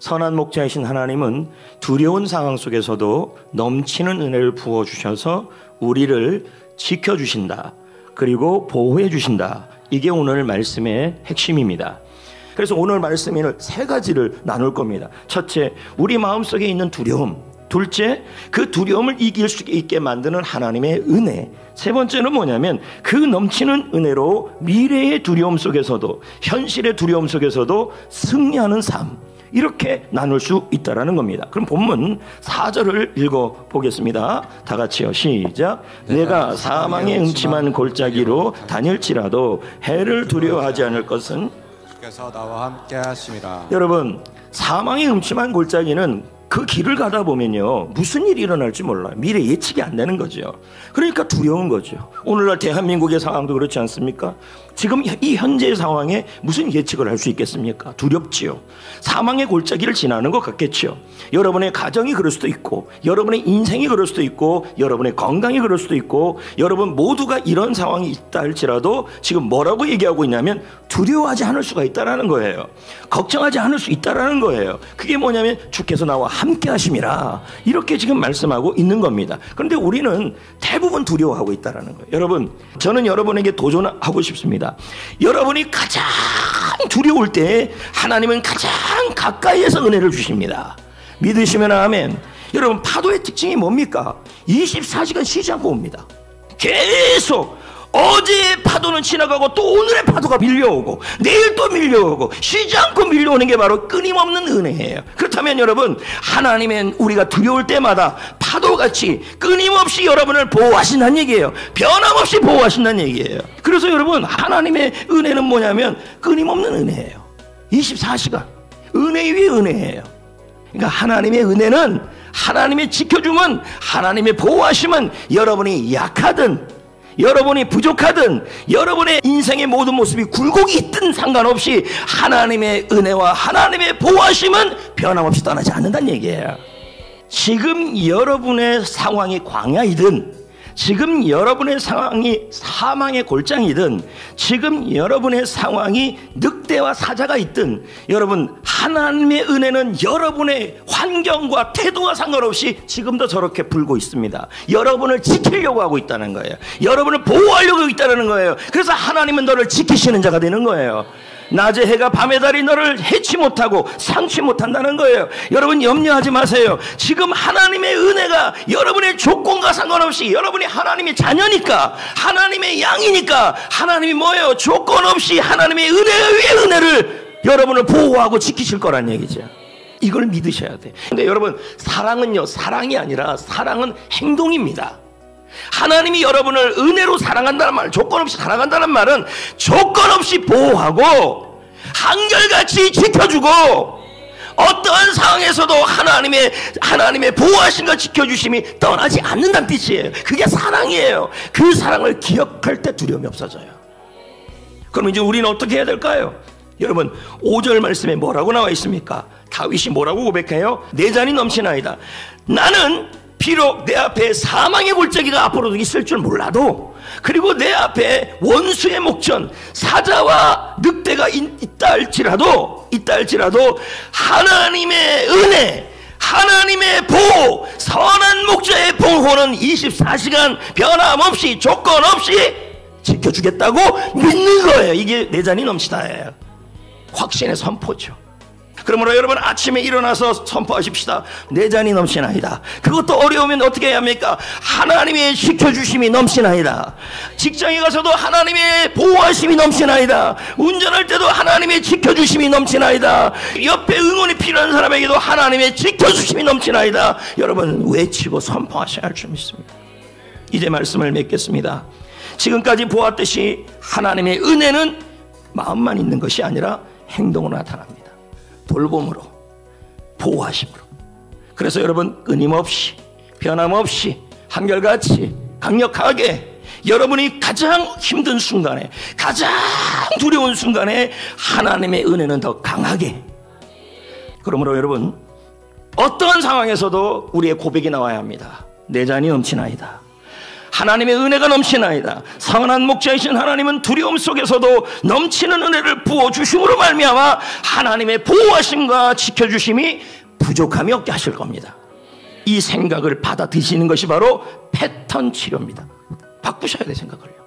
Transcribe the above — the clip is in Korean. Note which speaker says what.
Speaker 1: 선한 목자이신 하나님은 두려운 상황 속에서도 넘치는 은혜를 부어주셔서 우리를 지켜주신다. 그리고 보호해 주신다. 이게 오늘 말씀의 핵심입니다. 그래서 오늘 말씀에는 세 가지를 나눌 겁니다. 첫째, 우리 마음속에 있는 두려움. 둘째, 그 두려움을 이길 수 있게 만드는 하나님의 은혜. 세 번째는 뭐냐면 그 넘치는 은혜로 미래의 두려움 속에서도 현실의 두려움 속에서도 승리하는 삶. 이렇게 나눌 수 있다는 겁니다. 그럼 본문 4절을 읽어보겠습니다. 다 같이요. 시작. 내가 사망의 음침한 골짜기로 다닐지라도 해를 두려워하지 않을 것은
Speaker 2: 주께서 나와 함께 하심이라.
Speaker 1: 여러분, 사망의 음침한 골짜기는 그 길을 가다 보면요, 무슨 일이 일어날지 몰라요. 미래 예측이 안 되는 거죠. 그러니까 두려운 거죠. 오늘날 대한민국의 상황도 그렇지 않습니까? 지금 이 현재의 상황에 무슨 예측을 할 수 있겠습니까? 두렵지요. 사망의 골짜기를 지나는 것 같겠죠. 여러분의 가정이 그럴 수도 있고, 여러분의 인생이 그럴 수도 있고, 여러분의 건강이 그럴 수도 있고, 여러분 모두가 이런 상황이 있다 할지라도 지금 뭐라고 얘기하고 있냐면 두려워하지 않을 수가 있다라는 거예요. 걱정하지 않을 수 있다라는 거예요. 그게 뭐냐면 주께서 나와 함께 하심이라, 이렇게 지금 말씀하고 있는 겁니다. 그런데 우리는 대부분 두려워하고 있다라는 거예요. 여러분, 저는 여러분에게 도전하고 싶습니다. 여러분이 가장 두려울 때 하나님은 가장 가까이에서 은혜를 주십니다. 믿으시면 아멘. 여러분, 파도의 특징이 뭡니까? 24시간 쉬지 않고 옵니다. 계속 어제의 파도는 지나가고 또 오늘의 파도가 밀려오고 내일 또 밀려오고 쉬지 않고 밀려오는 게 바로 끊임없는 은혜예요. 그렇다면 여러분, 하나님은 우리가 두려울 때마다 파도같이 끊임없이 여러분을 보호하신다는 얘기예요. 변함없이 보호하신다는 얘기예요. 그래서 여러분, 하나님의 은혜는 뭐냐면 끊임없는 은혜예요. 24시간 은혜 위에 은혜예요. 그러니까 하나님의 은혜는, 하나님의 지켜줌은, 하나님의 보호하심은 여러분이 약하든 여러분이 부족하든 여러분의 인생의 모든 모습이 굴곡이 있든 상관없이 하나님의 은혜와 하나님의 보호하심은 변함없이 떠나지 않는다는 얘기예요. 지금 여러분의 상황이 광야이든, 지금 여러분의 상황이 사망의 골장이든, 지금 여러분의 상황이 늑대와 사자가 있든, 여러분, 하나님의 은혜는 여러분의 환경과 태도와 상관없이 지금도 저렇게 불고 있습니다. 여러분을 지키려고 하고 있다는 거예요. 여러분을 보호하려고 하고 있다는 거예요. 그래서 하나님은 너를 지키시는 자가 되는 거예요. 낮의 해가 밤의 달이 너를 해치 못하고 상치 못한다는 거예요. 여러분, 염려하지 마세요. 지금 하나님의 은혜가 여러분의 조건과 상관없이, 여러분이 하나님의 자녀니까, 하나님의 양이니까, 하나님이 뭐예요? 조건 없이 하나님의 은혜 위에 은혜를 여러분을 보호하고 지키실 거란 얘기죠. 이걸 믿으셔야 돼. 근데 여러분, 사랑은요, 사랑이 아니라 사랑은 행동입니다. 하나님이 여러분을 은혜로 사랑한다는 말, 조건 없이 사랑한다는 말은 조건 없이 보호하고 한결같이 지켜주고 어떠한 상황에서도 하나님의 보호하심과 지켜주심이 떠나지 않는다는 뜻이에요. 그게 사랑이에요. 그 사랑을 기억할 때 두려움이 없어져요. 그럼 이제 우리는 어떻게 해야 될까요? 여러분, 5절 말씀에 뭐라고 나와 있습니까? 다윗이 뭐라고 고백해요? 내 잔이 넘치나이다. 나는 비록 내 앞에 사망의 골짜기가 앞으로도 있을 줄 몰라도, 그리고 내 앞에 원수의 목전, 사자와 늑대가 있다 할지라도 하나님의 은혜, 하나님의 보호, 선한 목자의 보호는 24시간 변함없이 조건 없이 지켜주겠다고 믿는 거예요. 이게 내 잔이 넘치다예요. 확신의 선포죠. 그러므로 여러분, 아침에 일어나서 선포하십시다. 내 잔이 넘치나이다. 그것도 어려우면 어떻게 해야 합니까? 하나님의 지켜주심이 넘치나이다. 직장에 가서도 하나님의 보호하심이 넘치나이다. 운전할 때도 하나님의 지켜주심이 넘치나이다. 옆에 응원이 필요한 사람에게도 하나님의 지켜주심이 넘치나이다. 여러분, 외치고 선포하셔야 할 줄 믿습니다. 이제 말씀을 맺겠습니다. 지금까지 보았듯이 하나님의 은혜는 마음만 있는 것이 아니라 행동으로 나타납니다. 돌봄으로, 보호하심으로. 그래서 여러분, 끊임없이, 변함없이, 한결같이, 강력하게 여러분이 가장 힘든 순간에, 가장 두려운 순간에 하나님의 은혜는 더 강하게. 그러므로 여러분, 어떠한 상황에서도 우리의 고백이 나와야 합니다. 내 잔이 넘치나이다. 하나님의 은혜가 넘치나이다. 선한 목자이신 하나님은 두려움 속에서도 넘치는 은혜를 부어주심으로 말미암아 하나님의 보호하심과 지켜주심이 부족함이 없게 하실 겁니다. 이 생각을 받아들이시는 것이 바로 패턴 치료입니다. 바꾸셔야 돼, 생각을요.